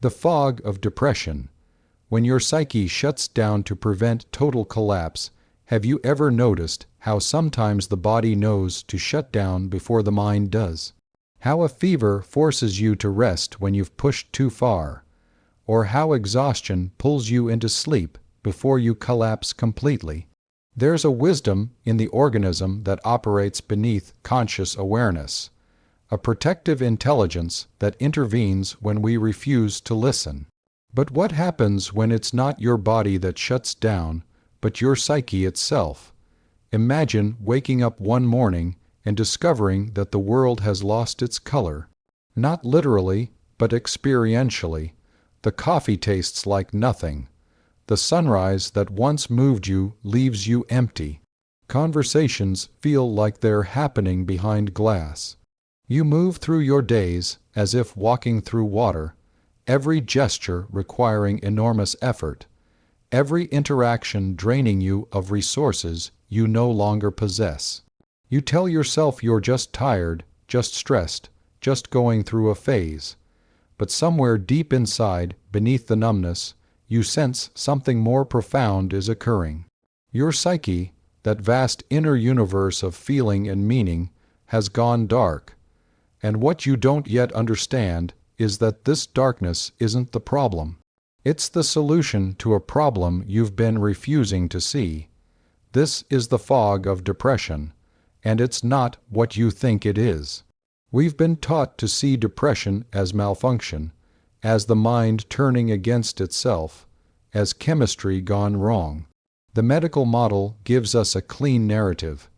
The fog of depression. When your psyche shuts down to prevent total collapse, have you ever noticed how sometimes the body knows to shut down before the mind does? How a fever forces you to rest when you've pushed too far, or how exhaustion pulls you into sleep before you collapse completely? There's a wisdom in the organism that operates beneath conscious awareness, a protective intelligence that intervenes when we refuse to listen. But what happens when it's not your body that shuts down, but your psyche itself? Imagine waking up one morning and discovering that the world has lost its color. Not literally, but experientially. The coffee tastes like nothing. The sunrise that once moved you leaves you empty. Conversations feel like they're happening behind glass. You move through your days as if walking through water, every gesture requiring enormous effort, every interaction draining you of resources you no longer possess. You tell yourself you're just tired, just stressed, just going through a phase. But somewhere deep inside, beneath the numbness, you sense something more profound is occurring. Your psyche, that vast inner universe of feeling and meaning, has gone dark. And what you don't yet understand is that this darkness isn't the problem. It's the solution to a problem you've been refusing to see. This is the fog of depression, and it's not what you think it is. We've been taught to see depression as malfunction, as the mind turning against itself, as chemistry gone wrong. The medical model gives us a clean narrative: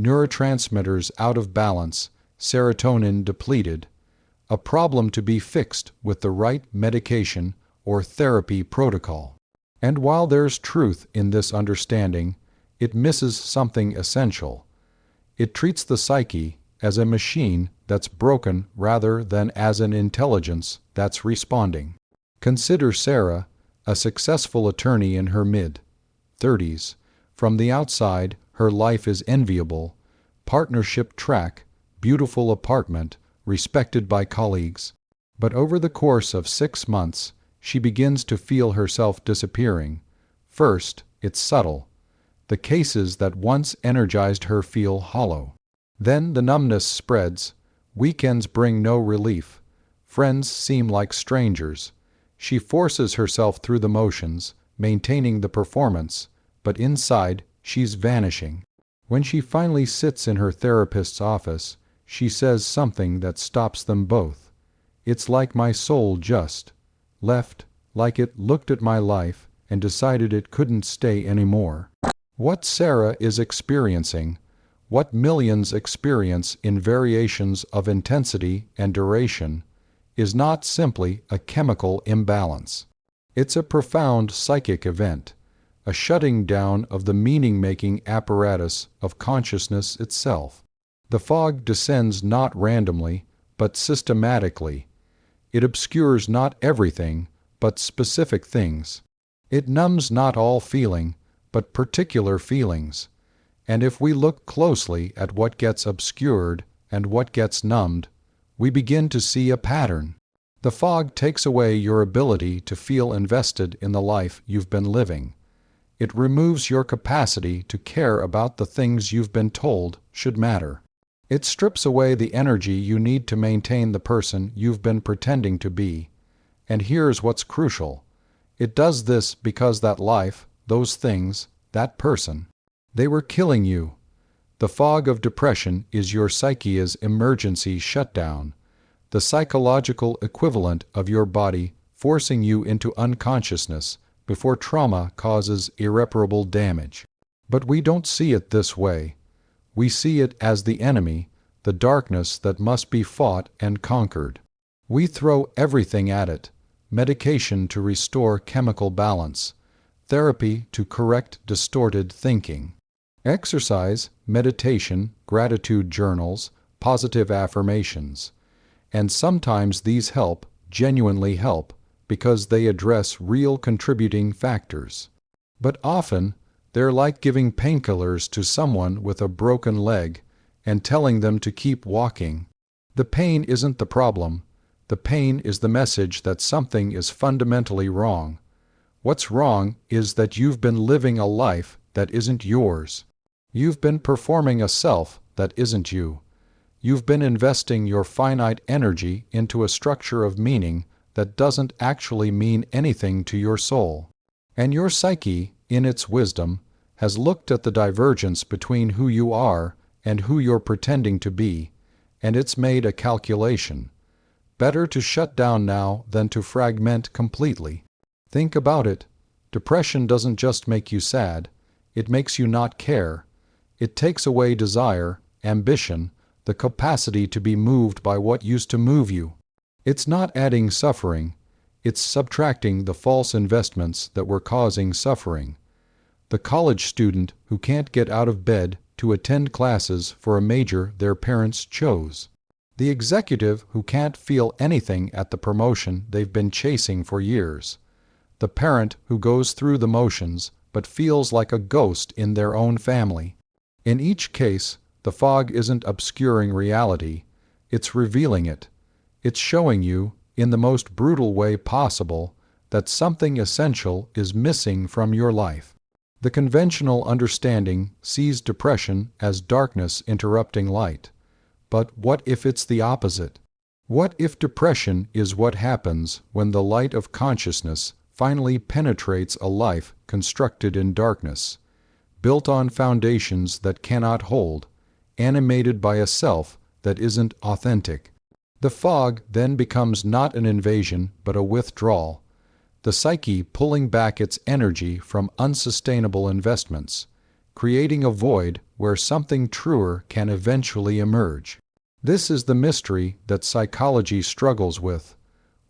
neurotransmitters out of balance, serotonin depleted, a problem to be fixed with the right medication or therapy protocol. And while there's truth in this understanding, it misses something essential. It treats the psyche as a machine that's broken rather than as an intelligence that's responding. Consider Sarah, a successful attorney in her mid-30s. From the outside, her life is enviable: partnership track, beautiful apartment, respected by colleagues. But over the course of 6 months, she begins to feel herself disappearing. First, it's subtle. The cases that once energized her feel hollow. Then the numbness spreads. Weekends bring no relief. Friends seem like strangers. She forces herself through the motions, maintaining the performance, but inside, she's vanishing. When she finally sits in her therapist's office, she says something that stops them both. It's like my soul just left, like it looked at my life and decided it couldn't stay anymore. What Sarah is experiencing, what millions experience in variations of intensity and duration, is not simply a chemical imbalance. It's a profound psychic event, a shutting down of the meaning-making apparatus of consciousness itself. The fog descends not randomly, but systematically. It obscures not everything, but specific things. It numbs not all feeling, but particular feelings. And if we look closely at what gets obscured and what gets numbed, we begin to see a pattern. The fog takes away your ability to feel invested in the life you've been living. It removes your capacity to care about the things you've been told should matter. It strips away the energy you need to maintain the person you've been pretending to be. And here's what's crucial. It does this because that life, those things, that person, they were killing you. The fog of depression is your psyche's emergency shutdown, the psychological equivalent of your body forcing you into unconsciousness before trauma causes irreparable damage. But we don't see it this way. We see it as the enemy, the darkness that must be fought and conquered. We throw everything at it: medication to restore chemical balance, therapy to correct distorted thinking, exercise, meditation, gratitude journals, positive affirmations. And sometimes these help, genuinely help, because they address real contributing factors. But often, they're like giving painkillers to someone with a broken leg and telling them to keep walking. The pain isn't the problem. The pain is the message that something is fundamentally wrong. What's wrong is that you've been living a life that isn't yours. You've been performing a self that isn't you. You've been investing your finite energy into a structure of meaning that doesn't actually mean anything to your soul. And your psyche, in its wisdom, has looked at the divergence between who you are and who you're pretending to be, and it's made a calculation. Better to shut down now than to fragment completely. Think about it. Depression doesn't just make you sad. It makes you not care. It takes away desire, ambition, the capacity to be moved by what used to move you. It's not adding suffering. It's subtracting the false investments that were causing suffering. The college student who can't get out of bed to attend classes for a major their parents chose. The executive who can't feel anything at the promotion they've been chasing for years. The parent who goes through the motions but feels like a ghost in their own family. In each case, the fog isn't obscuring reality, it's revealing it. It's showing you, in the most brutal way possible, that something essential is missing from your life. The conventional understanding sees depression as darkness interrupting light. But what if it's the opposite? What if depression is what happens when the light of consciousness finally penetrates a life constructed in darkness, built on foundations that cannot hold, animated by a self that isn't authentic? The fog then becomes not an invasion but a withdrawal, the psyche pulling back its energy from unsustainable investments, creating a void where something truer can eventually emerge. This is the mystery that psychology struggles with.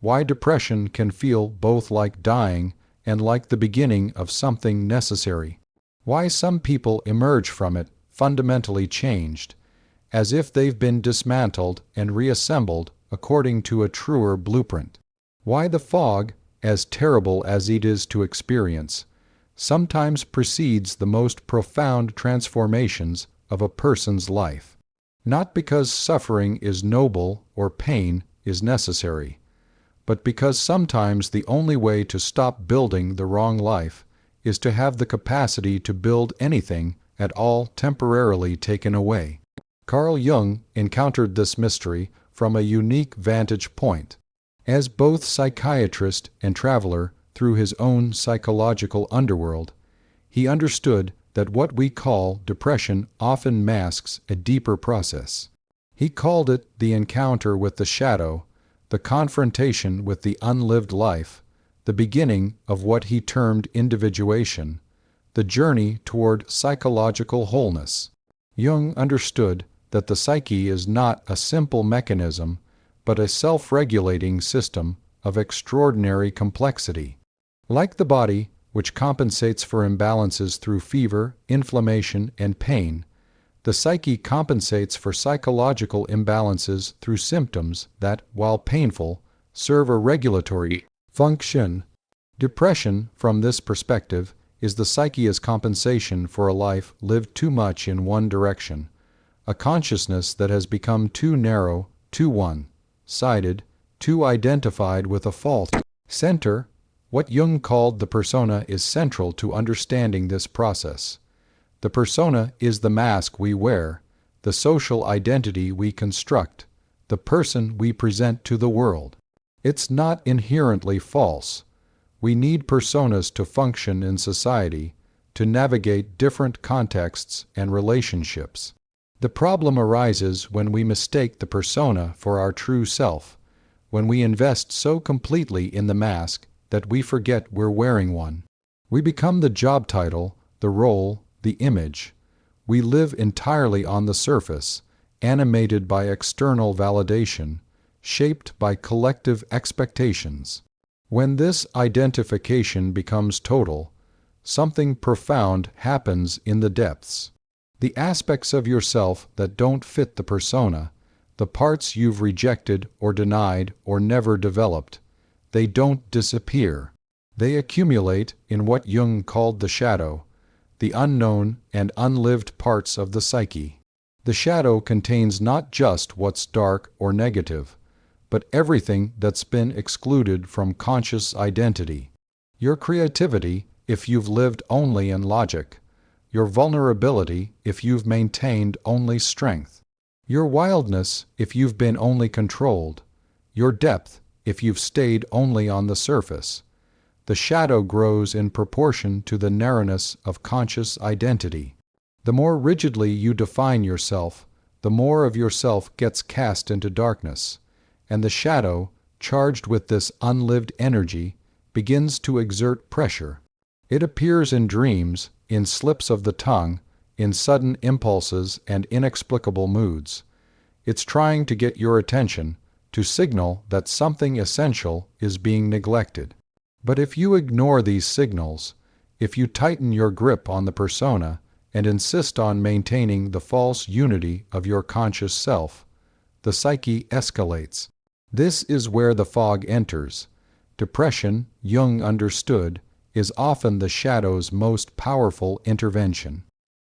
Why depression can feel both like dying and like the beginning of something necessary. Why some people emerge from it fundamentally changed, as if they've been dismantled and reassembled according to a truer blueprint. Why the fog, as terrible as it is to experience, sometimes precedes the most profound transformations of a person's life. Not because suffering is noble or pain is necessary, but because sometimes the only way to stop building the wrong life is to have the capacity to build anything at all temporarily taken away. Carl Jung encountered this mystery from a unique vantage point. As both psychiatrist and traveler through his own psychological underworld, he understood that what we call depression often masks a deeper process. He called it the encounter with the shadow, the confrontation with the unlived life, the beginning of what he termed individuation, the journey toward psychological wholeness. Jung understood that the psyche is not a simple mechanism, but a self-regulating system of extraordinary complexity. Like the body, which compensates for imbalances through fever, inflammation, and pain, the psyche compensates for psychological imbalances through symptoms that, while painful, serve a regulatory function. Depression, from this perspective, is the psyche's compensation for a life lived too much in one direction, a consciousness that has become too narrow, too one-sided, too identified with a fault center. What Jung called the persona is central to understanding this process. The persona is the mask we wear, the social identity we construct, the person we present to the world. It's not inherently false. We need personas to function in society, to navigate different contexts and relationships. The problem arises when we mistake the persona for our true self, when we invest so completely in the mask that we forget we're wearing one. We become the job title, the role, the image. We live entirely on the surface, animated by external validation, shaped by collective expectations. When this identification becomes total, something profound happens in the depths. The aspects of yourself that don't fit the persona, the parts you've rejected or denied or never developed, they don't disappear. They accumulate in what Jung called the shadow, the unknown and unlived parts of the psyche. The shadow contains not just what's dark or negative, but everything that's been excluded from conscious identity. Your creativity, if you've lived only in logic. Your vulnerability, if you've maintained only strength. Your wildness, if you've been only controlled. Your depth, if you've stayed only on the surface. The shadow grows in proportion to the narrowness of conscious identity. The more rigidly you define yourself, the more of yourself gets cast into darkness, and the shadow, charged with this unlived energy, begins to exert pressure. It appears in dreams, in slips of the tongue, in sudden impulses and inexplicable moods. It's trying to get your attention, to signal that something essential is being neglected. But if you ignore these signals, if you tighten your grip on the persona and insist on maintaining the false unity of your conscious self, the psyche escalates. This is where the fog enters. Depression, Jung understood, is often the shadow's most powerful intervention.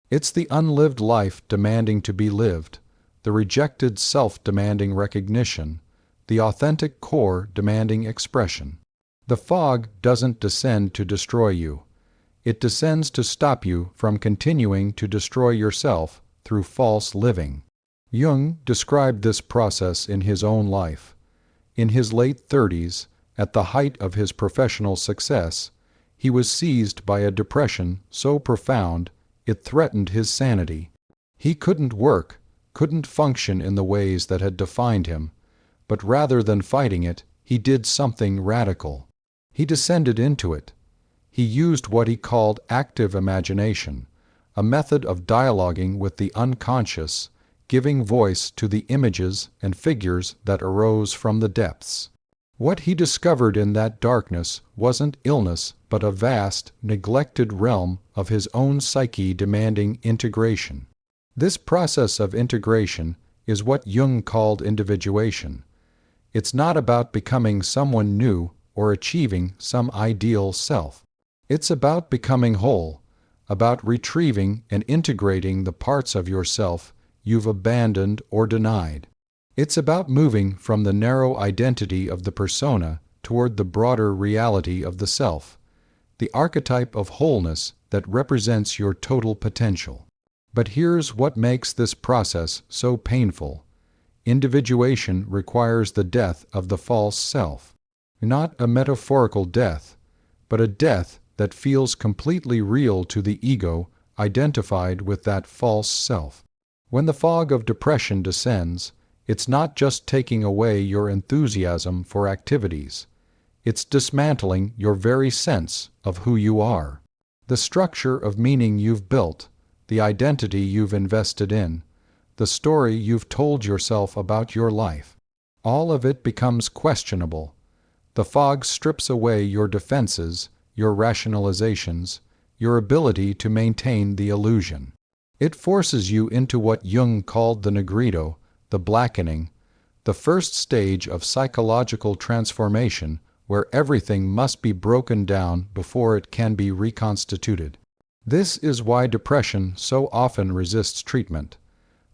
It's the unlived life demanding to be lived, the rejected self demanding recognition, the authentic core demanding expression. The fog doesn't descend to destroy you. It descends to stop you from continuing to destroy yourself through false living. Jung described this process in his own life. In his late 30s, at the height of his professional success, he was seized by a depression so profound it threatened his sanity. He couldn't work, couldn't function in the ways that had defined him, but rather than fighting it, he did something radical. He descended into it. He used what he called active imagination, a method of dialoguing with the unconscious, giving voice to the images and figures that arose from the depths. What he discovered in that darkness wasn't illness, but a vast, neglected realm of his own psyche demanding integration. This process of integration is what Jung called individuation. It's not about becoming someone new or achieving some ideal self. It's about becoming whole, about retrieving and integrating the parts of yourself you've abandoned or denied. It's about moving from the narrow identity of the persona toward the broader reality of the self, the archetype of wholeness that represents your total potential. But here's what makes this process so painful. Individuation requires the death of the false self. Not a metaphorical death, but a death that feels completely real to the ego identified with that false self. When the fog of depression descends, it's not just taking away your enthusiasm for activities. It's dismantling your very sense of who you are. The structure of meaning you've built, the identity you've invested in, the story you've told yourself about your life. All of it becomes questionable. The fog strips away your defenses, your rationalizations, your ability to maintain the illusion. It forces you into what Jung called the negrito, the blackening, the first stage of psychological transformation where everything must be broken down before it can be reconstituted. This is why depression so often resists treatment.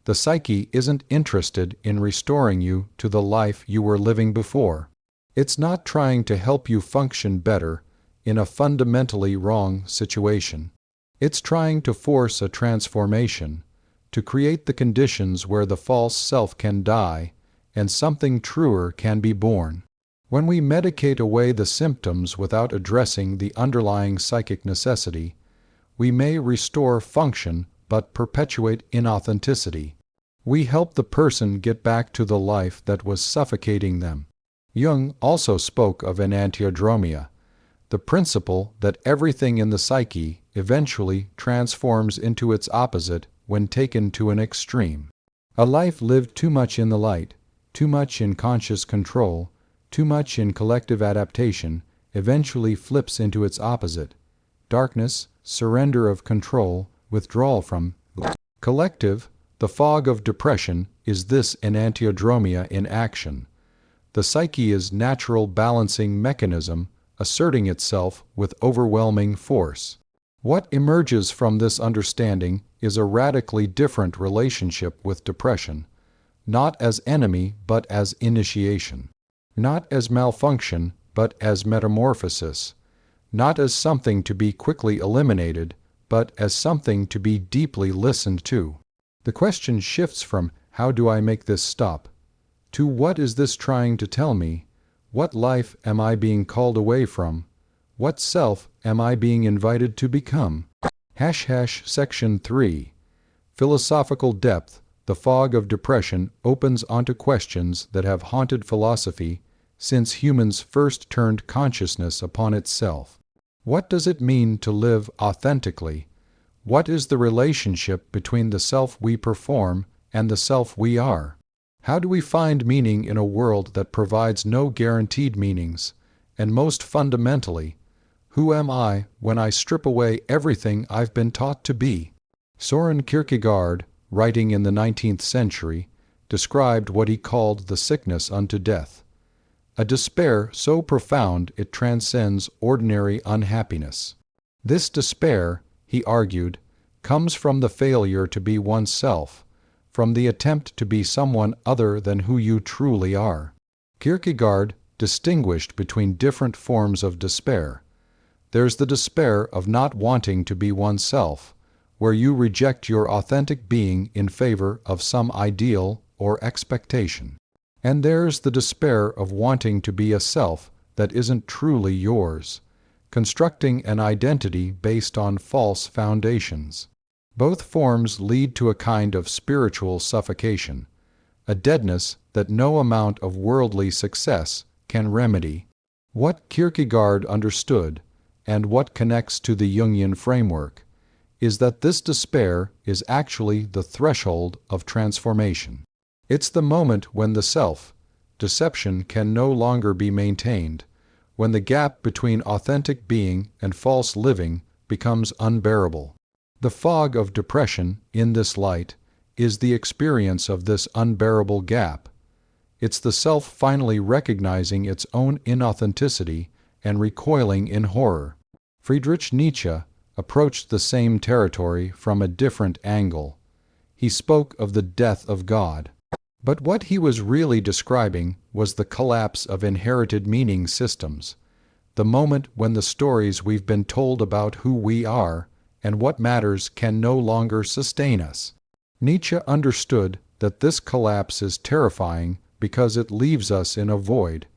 The psyche isn't interested in restoring you to the life you were living before. It's not trying to help you function better in a fundamentally wrong situation. It's trying to force a transformation, to create the conditions where the false self can die and something truer can be born. When we medicate away the symptoms without addressing the underlying psychic necessity, we may restore function but perpetuate inauthenticity. We help the person get back to the life that was suffocating them. Jung also spoke of enantiodromia, the principle that everything in the psyche eventually transforms into its opposite when taken to an extreme. A life lived too much in the light, too much in conscious control, too much in collective adaptation, eventually flips into its opposite: darkness, surrender of control, withdrawal from collective. The fog of depression is this enantiodromia in action. The psyche is natural balancing mechanism asserting itself with overwhelming force. What emerges from this understanding is a radically different relationship with depression, not as enemy but as initiation. not as malfunction, but as metamorphosis, not as something to be quickly eliminated, but as something to be deeply listened to. The question shifts from, how do I make this stop, to what is this trying to tell me? What life am I being called away from? What self am I being invited to become? Section 3. Philosophical depth. The fog of depression opens onto questions that have haunted philosophy since humans first turned consciousness upon itself. What does it mean to live authentically? What is the relationship between the self we perform and the self we are? How do we find meaning in a world that provides no guaranteed meanings? And most fundamentally, who am I when I strip away everything I've been taught to be? Soren Kierkegaard, writing in the 19th century, described what he called the sickness unto death, a despair so profound it transcends ordinary unhappiness. This despair, he argued, comes from the failure to be oneself, from the attempt to be someone other than who you truly are. Kierkegaard distinguished between different forms of despair. There's the despair of not wanting to be oneself, where you reject your authentic being in favor of some ideal or expectation. And there's the despair of wanting to be a self that isn't truly yours, constructing an identity based on false foundations. Both forms lead to a kind of spiritual suffocation, a deadness that no amount of worldly success can remedy. What Kierkegaard understood, and what connects to the Jungian framework, is that this despair is actually the threshold of transformation. It's the moment when the self-deception can no longer be maintained, when the gap between authentic being and false living becomes unbearable. The fog of depression, in this light, is the experience of this unbearable gap. It's the self finally recognizing its own inauthenticity and recoiling in horror. Friedrich Nietzsche approached the same territory from a different angle. He spoke of the death of God. But what he was really describing was the collapse of inherited meaning systems, the moment when the stories we've been told about who we are and what matters can no longer sustain us. Nietzsche understood that this collapse is terrifying because it leaves us in a void,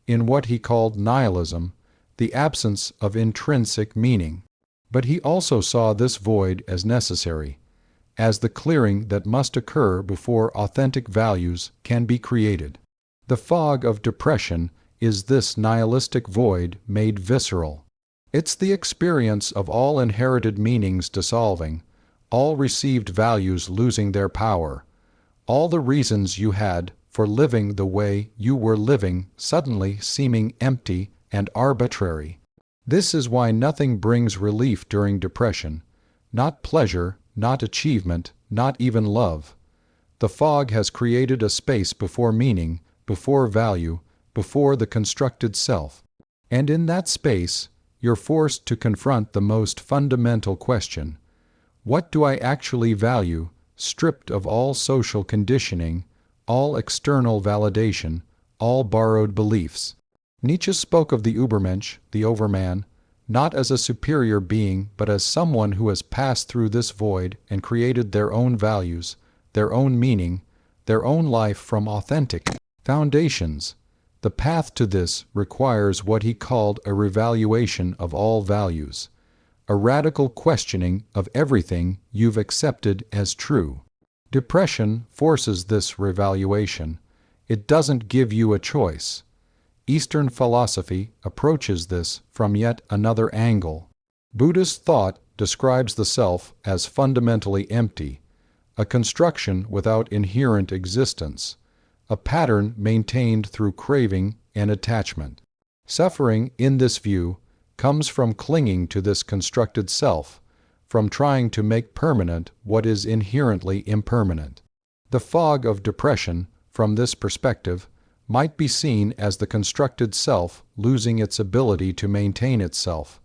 in what he called nihilism, the absence of intrinsic meaning. But he also saw this void as necessary, as the clearing that must occur before authentic values can be created. The fog of depression is this nihilistic void made visceral. It's the experience of all inherited meanings dissolving, all received values losing their power, all the reasons you had for living the way you were living suddenly seeming empty and arbitrary. This is why nothing brings relief during depression, not pleasure, not achievement, not even love. The fog has created a space before meaning, before value, before the constructed self. And in that space, you're forced to confront the most fundamental question: what do I actually value, stripped of all social conditioning, all external validation, all borrowed beliefs? Nietzsche spoke of the Übermensch, the overman, not as a superior being, but as someone who has passed through this void and created their own values, their own meaning, their own life from authentic foundations. The path to this requires what he called a revaluation of all values, a radical questioning of everything you've accepted as true. Depression forces this revaluation. It doesn't give you a choice. Eastern philosophy approaches this from yet another angle. Buddhist thought describes the self as fundamentally empty, a construction without inherent existence, a pattern maintained through craving and attachment. Suffering, in this view, comes from clinging to this constructed self, from trying to make permanent what is inherently impermanent. The fog of depression, from this perspective, might be seen as the constructed self losing its ability to maintain itself,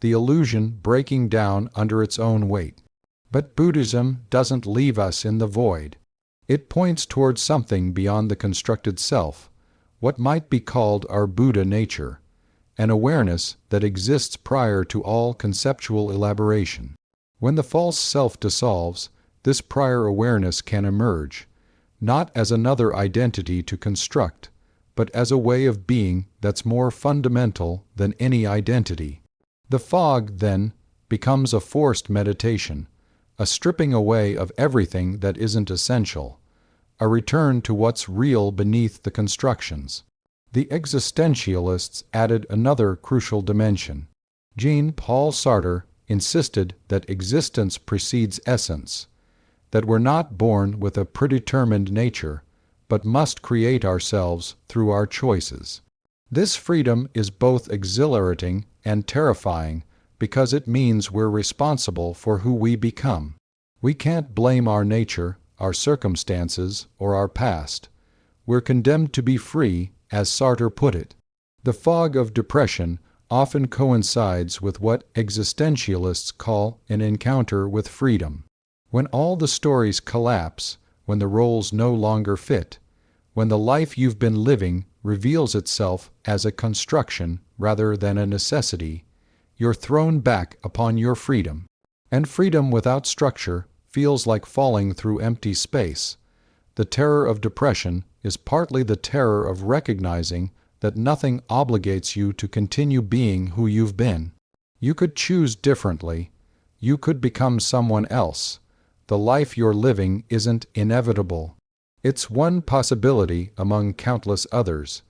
the illusion breaking down under its own weight. But Buddhism doesn't leave us in the void. It points towards something beyond the constructed self, what might be called our Buddha nature, an awareness that exists prior to all conceptual elaboration. When the false self dissolves, this prior awareness can emerge, not as another identity to construct, but as a way of being that's more fundamental than any identity. The fog, then, becomes a forced meditation, a stripping away of everything that isn't essential, a return to what's real beneath the constructions. The existentialists added another crucial dimension. Jean-Paul Sartre insisted that existence precedes essence, that we're not born with a predetermined nature, but must create ourselves through our choices. This freedom is both exhilarating and terrifying because it means we're responsible for who we become. We can't blame our nature, our circumstances, or our past. We're condemned to be free, as Sartre put it. The fog of depression often coincides with what existentialists call an encounter with freedom. When all the stories collapse, when the roles no longer fit, when the life you've been living reveals itself as a construction rather than a necessity, you're thrown back upon your freedom. And freedom without structure feels like falling through empty space. The terror of depression is partly the terror of recognizing that nothing obligates you to continue being who you've been. You could choose differently. You could become someone else. The life you're living isn't inevitable. It's one possibility among countless others,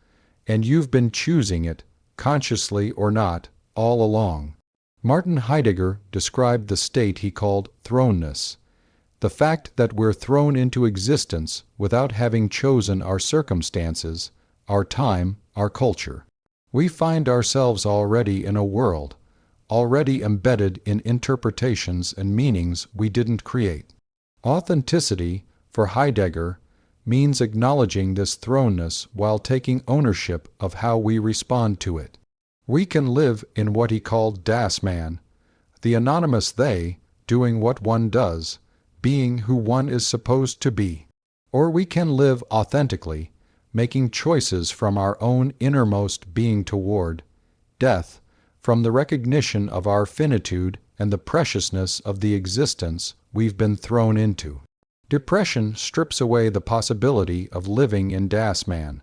and you've been choosing it, consciously or not, all along. Martin Heidegger described the state he called thrownness, the fact that we're thrown into existence without having chosen our circumstances, our time, our culture. We find ourselves already in a world, already embedded in interpretations and meanings we didn't create. Authenticity, for Heidegger, means acknowledging this thrownness while taking ownership of how we respond to it. We can live in what he called Das Man, the anonymous they, doing what one does, being who one is supposed to be. Or we can live authentically, making choices from our own innermost being toward death, from the recognition of our finitude and the preciousness of the existence we've been thrown into. Depression strips away the possibility of living in Das Man.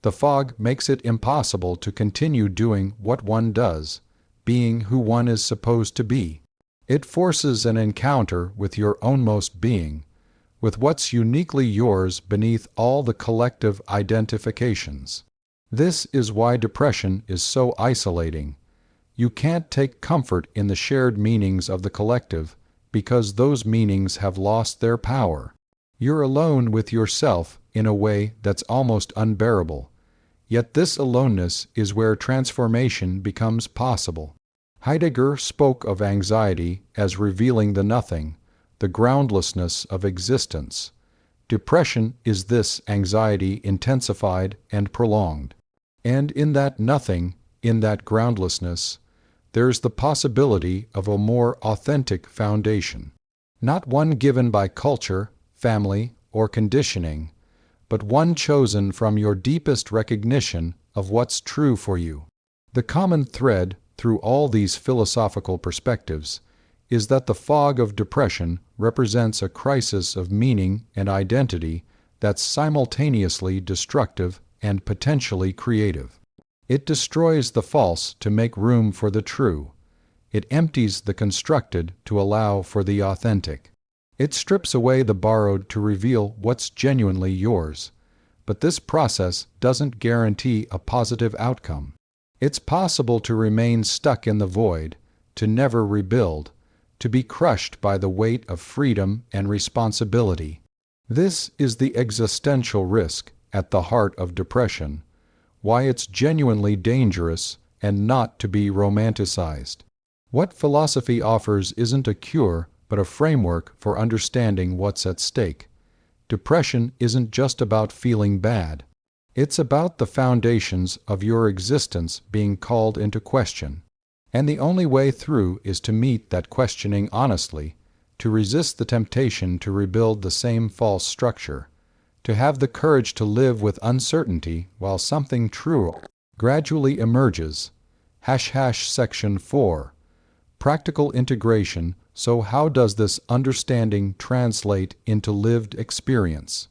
The fog makes it impossible to continue doing what one does, being who one is supposed to be. It forces an encounter with your ownmost being, with what's uniquely yours beneath all the collective identifications. This is why depression is so isolating. You can't take comfort in the shared meanings of the collective because those meanings have lost their power. You're alone with yourself in a way that's almost unbearable. Yet this aloneness is where transformation becomes possible. Heidegger spoke of anxiety as revealing the nothing, the groundlessness of existence. Depression is this anxiety intensified and prolonged. And in that nothing, in that groundlessness, there's the possibility of a more authentic foundation. Not one given by culture, family, or conditioning, but one chosen from your deepest recognition of what's true for you. The common thread through all these philosophical perspectives is that the fog of depression represents a crisis of meaning and identity that's simultaneously destructive and potentially creative. It destroys the false to make room for the true. It empties the constructed to allow for the authentic. It strips away the borrowed to reveal what's genuinely yours. But this process doesn't guarantee a positive outcome. It's possible to remain stuck in the void, to never rebuild, to be crushed by the weight of freedom and responsibility. This is the existential risk at the heart of depression, why it's genuinely dangerous and not to be romanticized. What philosophy offers isn't a cure, but a framework for understanding what's at stake. Depression isn't just about feeling bad. It's about the foundations of your existence being called into question. And the only way through is to meet that questioning honestly, to resist the temptation to rebuild the same false structure, to have the courage to live with uncertainty while something true gradually emerges. Section 4. Practical integration. So how does this understanding translate into lived experience?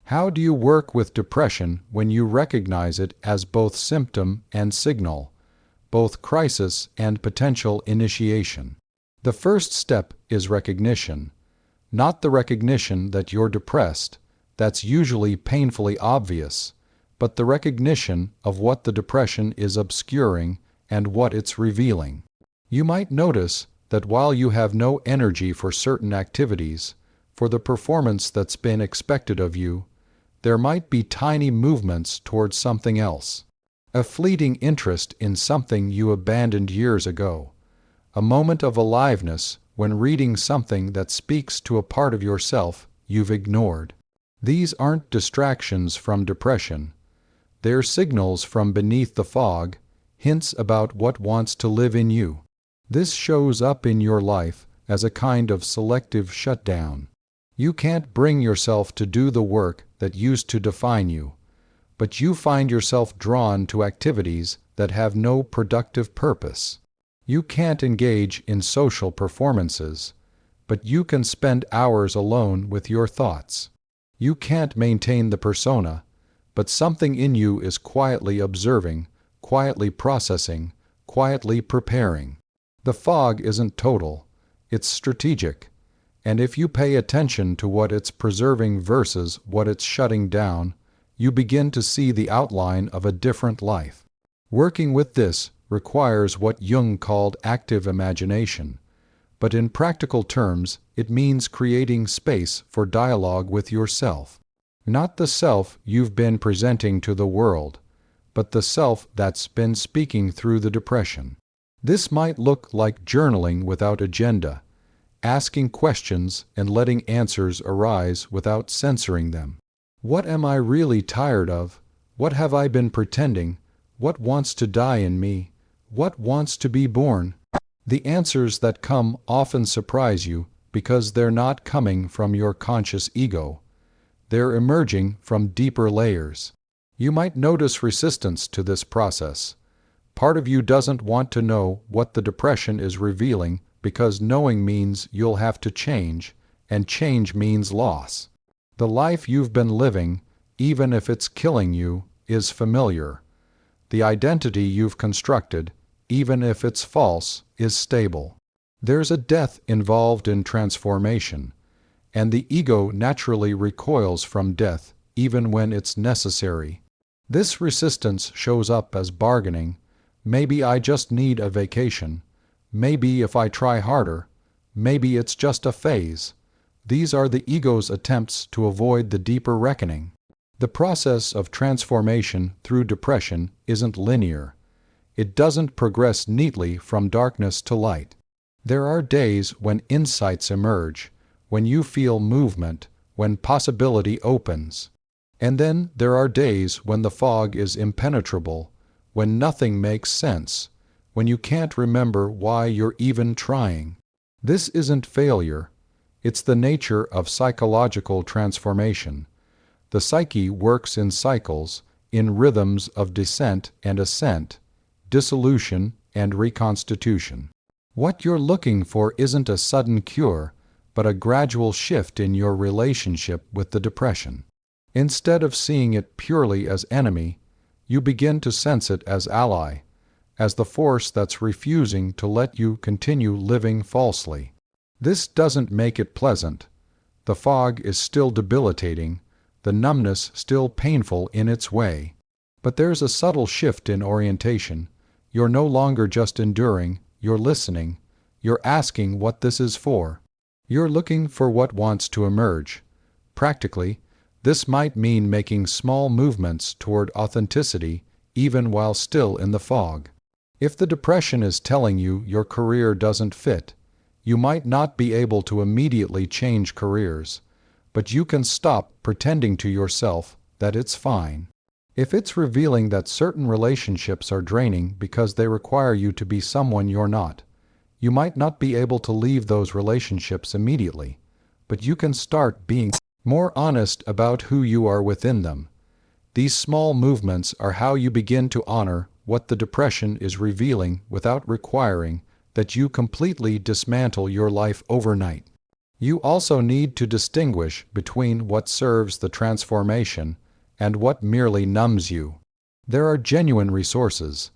How do you work with depression when you recognize it as both symptom and signal, both crisis and potential initiation? The first step is recognition. Not the recognition that you're depressed, that's usually painfully obvious, but the recognition of what the depression is obscuring and what it's revealing. You might notice that while you have no energy for certain activities, for the performance that's been expected of you, there might be tiny movements towards something else. A fleeting interest in something you abandoned years ago. A moment of aliveness when reading something that speaks to a part of yourself you've ignored. These aren't distractions from depression. They're signals from beneath the fog, hints about what wants to live in you. This shows up in your life as a kind of selective shutdown. You can't bring yourself to do the work that used to define you, but you find yourself drawn to activities that have no productive purpose. You can't engage in social performances, but you can spend hours alone with your thoughts. You can't maintain the persona, but something in you is quietly observing, quietly processing, quietly preparing. The fog isn't total, it's strategic, and if you pay attention to what it's preserving versus what it's shutting down, you begin to see the outline of a different life. Working with this requires what Jung called active imagination, but in practical terms it means creating space for dialogue with yourself. Not the self you've been presenting to the world, but the self that's been speaking through the depression. This might look like journaling without agenda, asking questions and letting answers arise without censoring them. What am I really tired of? What have I been pretending? What wants to die in me? What wants to be born? The answers that come often surprise you because they're not coming from your conscious ego. They're emerging from deeper layers. You might notice resistance to this process. Part of you doesn't want to know what the depression is revealing because knowing means you'll have to change, and change means loss. The life you've been living, even if it's killing you, is familiar. The identity you've constructed, even if it's false, is stable. There's a death involved in transformation, and the ego naturally recoils from death even when it's necessary. This resistance shows up as bargaining. Maybe I just need a vacation. Maybe if I try harder. Maybe it's just a phase. These are the ego's attempts to avoid the deeper reckoning. The process of transformation through depression isn't linear. It doesn't progress neatly from darkness to light. There are days when insights emerge, when you feel movement, when possibility opens. And then there are days when the fog is impenetrable, when nothing makes sense, when you can't remember why you're even trying. This isn't failure. It's the nature of psychological transformation. The psyche works in cycles, in rhythms of descent and ascent, dissolution and reconstitution. What you're looking for isn't a sudden cure, but a gradual shift in your relationship with the depression. Instead of seeing it purely as enemy, you begin to sense it as ally, as the force that's refusing to let you continue living falsely. This doesn't make it pleasant. The fog is still debilitating, the numbness still painful in its way. But there's a subtle shift in orientation. You're no longer just enduring, you're listening, you're asking what this is for. You're looking for what wants to emerge. Practically, this might mean making small movements toward authenticity even while still in the fog. If the depression is telling you your career doesn't fit, you might not be able to immediately change careers, but you can stop pretending to yourself that it's fine. If it's revealing that certain relationships are draining because they require you to be someone you're not, you might not be able to leave those relationships immediately, but you can start being more honest about who you are within them. These small movements are how you begin to honor what the depression is revealing without requiring that you completely dismantle your life overnight. You also need to distinguish between what serves the transformation and what merely numbs you. There are genuine resources,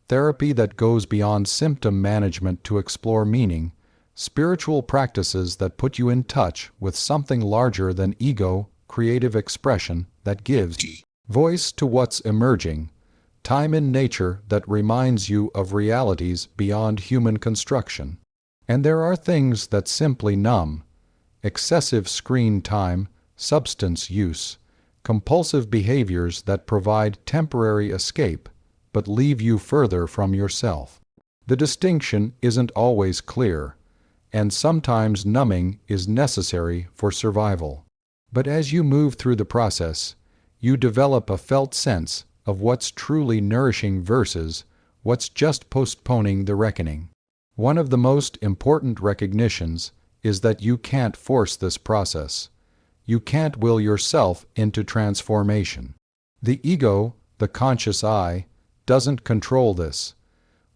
therapy that goes beyond symptom management to explore meaning, spiritual practices that put you in touch with something larger than ego, creative expression that gives voice to what's emerging, time in nature that reminds you of realities beyond human construction. And there are things that simply numb: excessive screen time, substance use, compulsive behaviors that provide temporary escape but leave you further from yourself. The distinction isn't always clear, and sometimes numbing is necessary for survival. But as you move through the process, you develop a felt sense of what's truly nourishing versus what's just postponing the reckoning. One of the most important recognitions is that you can't force this process. You can't will yourself into transformation. The ego, the conscious I, doesn't control this.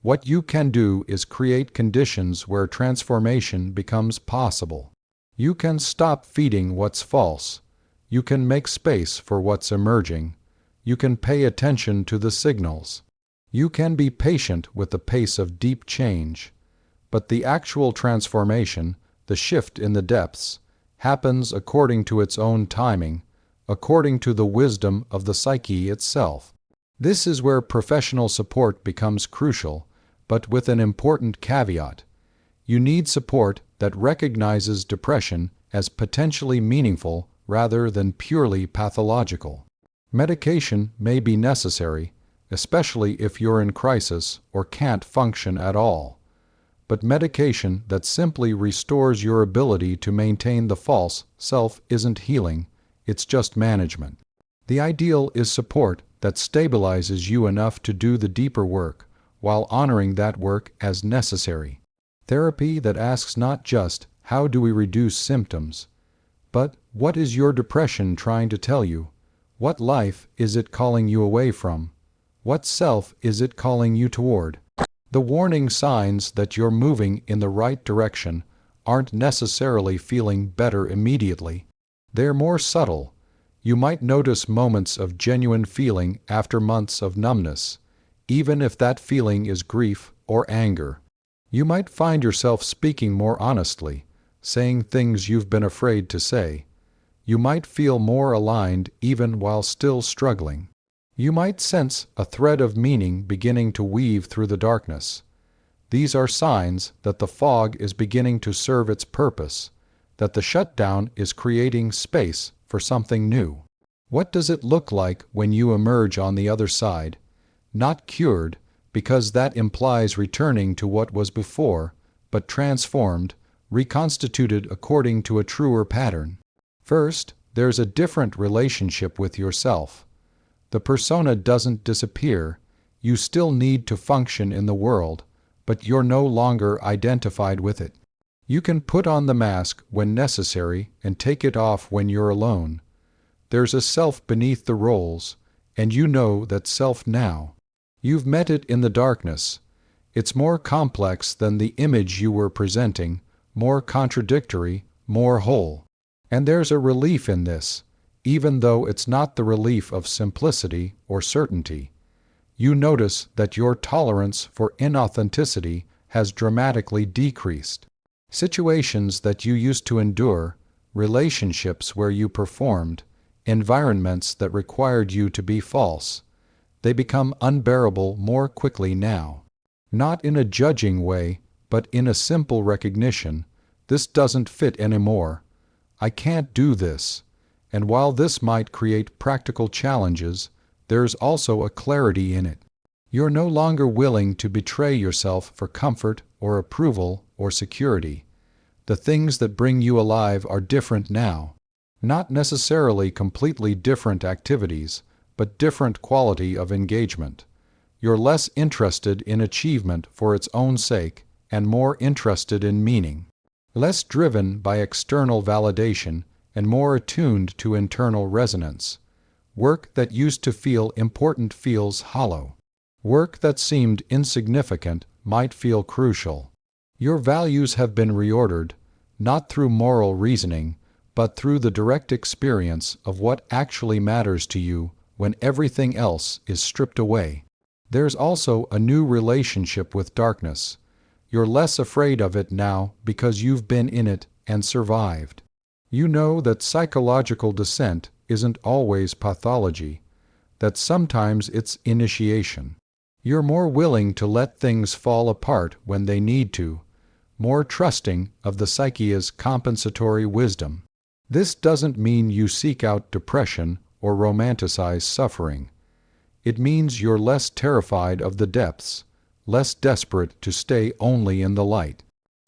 What you can do is create conditions where transformation becomes possible. You can stop feeding what's false. You can make space for what's emerging. You can pay attention to the signals. You can be patient with the pace of deep change. But the actual transformation, the shift in the depths, happens according to its own timing, according to the wisdom of the psyche itself. This is where professional support becomes crucial, but with an important caveat. You need support that recognizes depression as potentially meaningful rather than purely pathological. Medication may be necessary, especially if you're in crisis or can't function at all. But medication that simply restores your ability to maintain the false self isn't healing, it's just management. The ideal is support that stabilizes you enough to do the deeper work, while honoring that work as necessary. Therapy that asks not just, how do we reduce symptoms, but what is your depression trying to tell you? What life is it calling you away from? What self is it calling you toward? The warning signs that you're moving in the right direction aren't necessarily feeling better immediately. They're more subtle. You might notice moments of genuine feeling after months of numbness, even if that feeling is grief or anger. You might find yourself speaking more honestly, saying things you've been afraid to say. You might feel more aligned even while still struggling. You might sense a thread of meaning beginning to weave through the darkness. These are signs that the fog is beginning to serve its purpose, that the shutdown is creating space for something new. What does it look like when you emerge on the other side? Not cured, because that implies returning to what was before, but transformed, reconstituted according to a truer pattern. First, there's a different relationship with yourself. The persona doesn't disappear. You still need to function in the world, but you're no longer identified with it. You can put on the mask when necessary and take it off when you're alone. There's a self beneath the roles, and you know that self now. You've met it in the darkness. It's more complex than the image you were presenting, more contradictory, more whole. And there's a relief in this, even though it's not the relief of simplicity or certainty. You notice that your tolerance for inauthenticity has dramatically decreased. Situations that you used to endure, relationships where you performed, environments that required you to be false, they become unbearable more quickly now. Not in a judging way, but in a simple recognition: this doesn't fit anymore. I can't do this. And while this might create practical challenges, there's also a clarity in it. You're no longer willing to betray yourself for comfort or approval or security. The things that bring you alive are different now. Not necessarily completely different activities, but different quality of engagement. You're less interested in achievement for its own sake and more interested in meaning. Less driven by external validation and more attuned to internal resonance. Work that used to feel important feels hollow. Work that seemed insignificant might feel crucial. Your values have been reordered, not through moral reasoning, but through the direct experience of what actually matters to you when everything else is stripped away. There's also a new relationship with darkness. You're less afraid of it now because you've been in it and survived. You know that psychological descent isn't always pathology, that sometimes it's initiation. You're more willing to let things fall apart when they need to, more trusting of the psyche's compensatory wisdom. This doesn't mean you seek out depression or romanticize suffering. It means you're less terrified of the depths, less desperate to stay only in the light.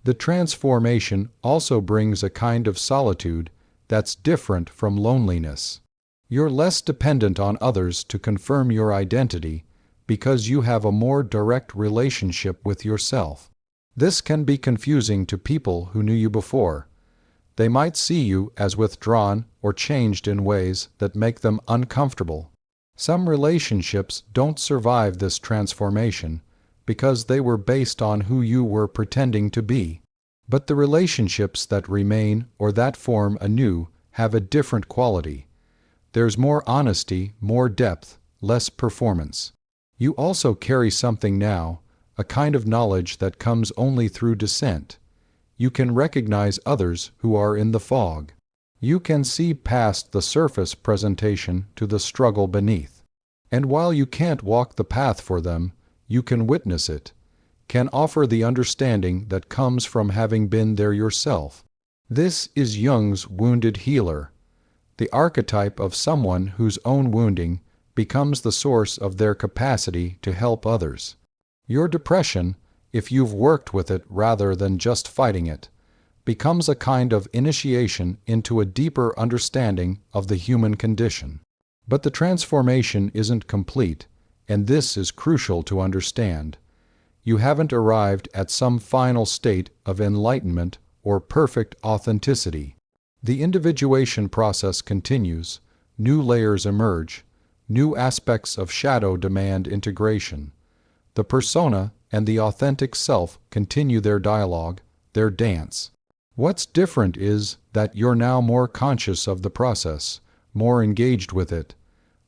The transformation also brings a kind of solitude that's different from loneliness. You're less dependent on others to confirm your identity because you have a more direct relationship with yourself. This can be confusing to people who knew you before. They might see you as withdrawn or changed in ways that make them uncomfortable. Some relationships don't survive this transformation because they were based on who you were pretending to be. But the relationships that remain or that form anew have a different quality. There's more honesty, more depth, less performance. You also carry something now, a kind of knowledge that comes only through descent. You can recognize others who are in the fog. You can see past the surface presentation to the struggle beneath. And while you can't walk the path for them, you can witness it, can offer the understanding that comes from having been there yourself. This is Jung's wounded healer, the archetype of someone whose own wounding becomes the source of their capacity to help others. Your depression, if you've worked with it rather than just fighting it, becomes a kind of initiation into a deeper understanding of the human condition. But the transformation isn't complete, and this is crucial to understand. You haven't arrived at some final state of enlightenment or perfect authenticity. The individuation process continues, new layers emerge, new aspects of shadow demand integration. The persona and the authentic self continue their dialogue, their dance. What's different is that you're now more conscious of the process, more engaged with it,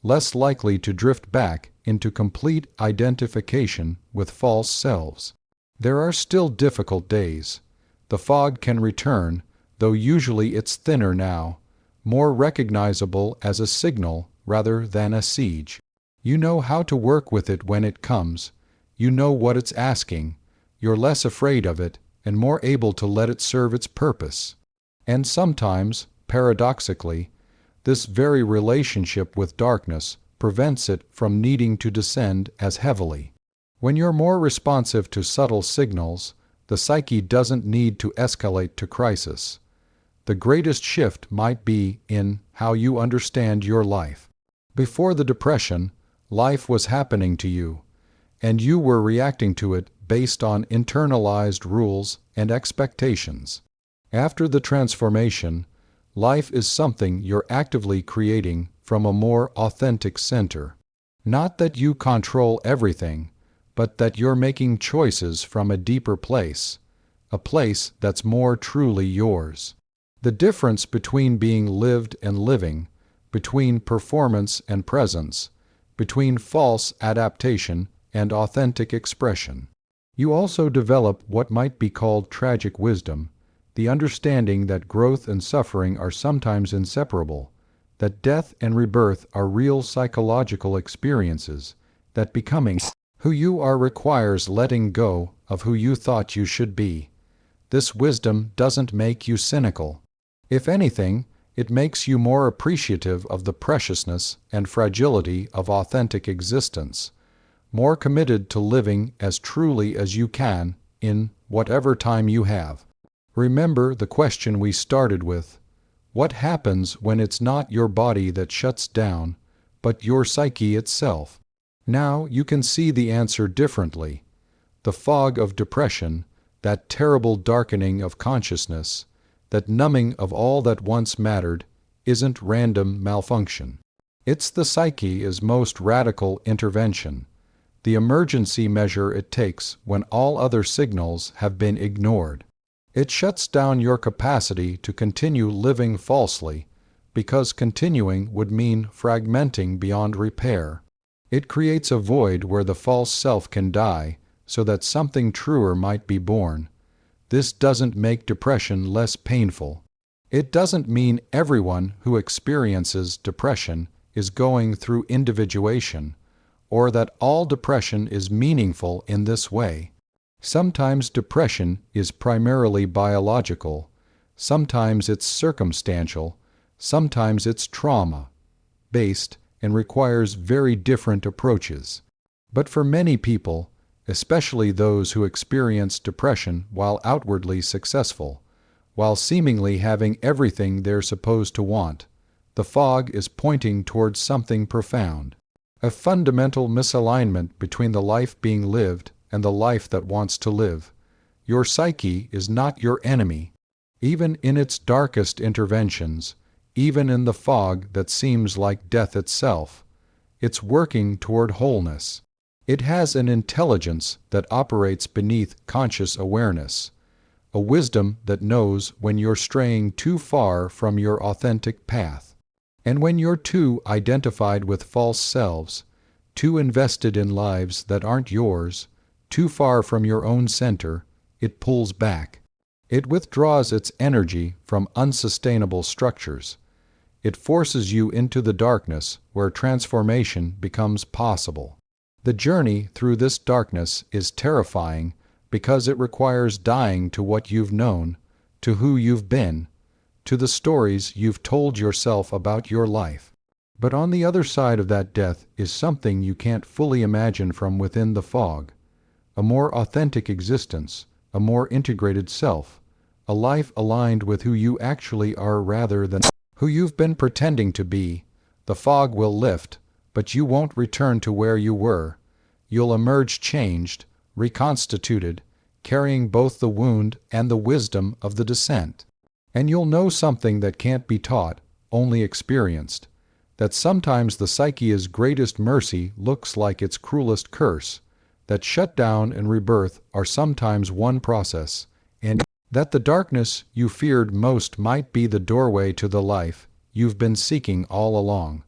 less likely to drift back into complete identification with false selves. There are still difficult days. The fog can return, though usually it's thinner now, more recognizable as a signal rather than a siege. You know how to work with it when it comes. You know what it's asking. You're less afraid of it and more able to let it serve its purpose. And sometimes, paradoxically, this very relationship with darkness prevents it from needing to descend as heavily. When you're more responsive to subtle signals, the psyche doesn't need to escalate to crisis. The greatest shift might be in how you understand your life. Before the depression, life was happening to you, and you were reacting to it based on internalized rules and expectations. After the transformation, life is something you're actively creating from a more authentic center. Not that you control everything, but that you're making choices from a deeper place, a place that's more truly yours. The difference between being lived and living, between performance and presence, between false adaptation and authentic expression. You also develop what might be called tragic wisdom, the understanding that growth and suffering are sometimes inseparable, that death and rebirth are real psychological experiences, that becoming who you are requires letting go of who you thought you should be. This wisdom doesn't make you cynical. If anything, it makes you more appreciative of the preciousness and fragility of authentic existence, more committed to living as truly as you can in whatever time you have. Remember the question we started with. What happens when it's not your body that shuts down, but your psyche itself? Now you can see the answer differently. The fog of depression, that terrible darkening of consciousness, that numbing of all that once mattered isn't random malfunction. It's the psyche's most radical intervention, the emergency measure it takes when all other signals have been ignored. It shuts down your capacity to continue living falsely, because continuing would mean fragmenting beyond repair. It creates a void where the false self can die, so that something truer might be born. This doesn't make depression less painful. It doesn't mean everyone who experiences depression is going through individuation, or that all depression is meaningful in this way. Sometimes depression is primarily biological, sometimes it's circumstantial, sometimes it's trauma-based and requires very different approaches. But for many people, especially those who experience depression while outwardly successful, while seemingly having everything they're supposed to want, the fog is pointing towards something profound, a fundamental misalignment between the life being lived and the life that wants to live. Your psyche is not your enemy. Even in its darkest interventions, even in the fog that seems like death itself, it's working toward wholeness. It has an intelligence that operates beneath conscious awareness, a wisdom that knows when you're straying too far from your authentic path. And when you're too identified with false selves, too invested in lives that aren't yours, too far from your own center, it pulls back. It withdraws its energy from unsustainable structures. It forces you into the darkness where transformation becomes possible. The journey through this darkness is terrifying because it requires dying to what you've known, to who you've been, to the stories you've told yourself about your life. But on the other side of that death is something you can't fully imagine from within the fog, a more authentic existence, a more integrated self, a life aligned with who you actually are rather than who you've been pretending to be. The fog will lift, but you won't return to where you were. You'll emerge changed, reconstituted, carrying both the wound and the wisdom of the descent. And you'll know something that can't be taught, only experienced, that sometimes the psyche's greatest mercy looks like its cruelest curse, that shutdown and rebirth are sometimes one process, and that the darkness you feared most might be the doorway to the life you've been seeking all along.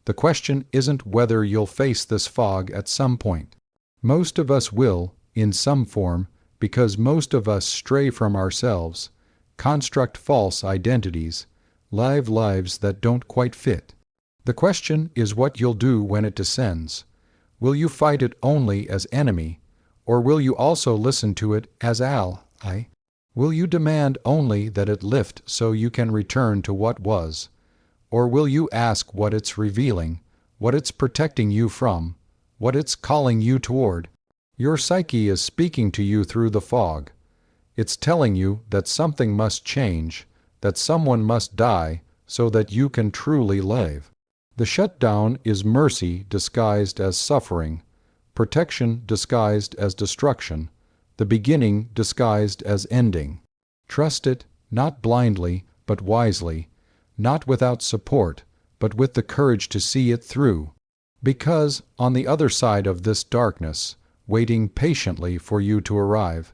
The question isn't whether you'll face this fog at some point. Most of us will, in some form, because most of us stray from ourselves, construct false identities, live lives that don't quite fit. The question is what you'll do when it descends. Will you fight it only as enemy, or will you also listen to it as ally? Will you demand only that it lift so you can return to what was? Or will you ask what it's revealing, what it's protecting you from, what it's calling you toward? Your psyche is speaking to you through the fog. It's telling you that something must change, that someone must die so that you can truly live. The shutdown is mercy disguised as suffering, protection disguised as destruction, the beginning disguised as ending. Trust it, not blindly, but wisely, not without support, but with the courage to see it through. Because, on the other side of this darkness, waiting patiently for you to arrive,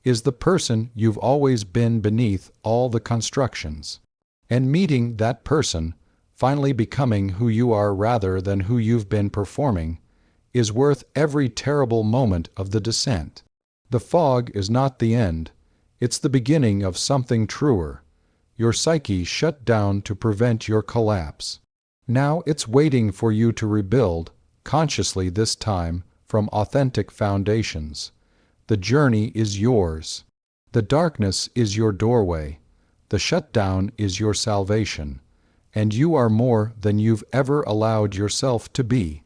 is the person you've always been beneath all the constructions. And meeting that person, finally becoming who you are rather than who you've been performing, is worth every terrible moment of the descent. The fog is not the end, it's the beginning of something truer. Your psyche shut down to prevent your collapse. Now it's waiting for you to rebuild, consciously this time, from authentic foundations. The journey is yours. The darkness is your doorway. The shutdown is your salvation. And you are more than you've ever allowed yourself to be.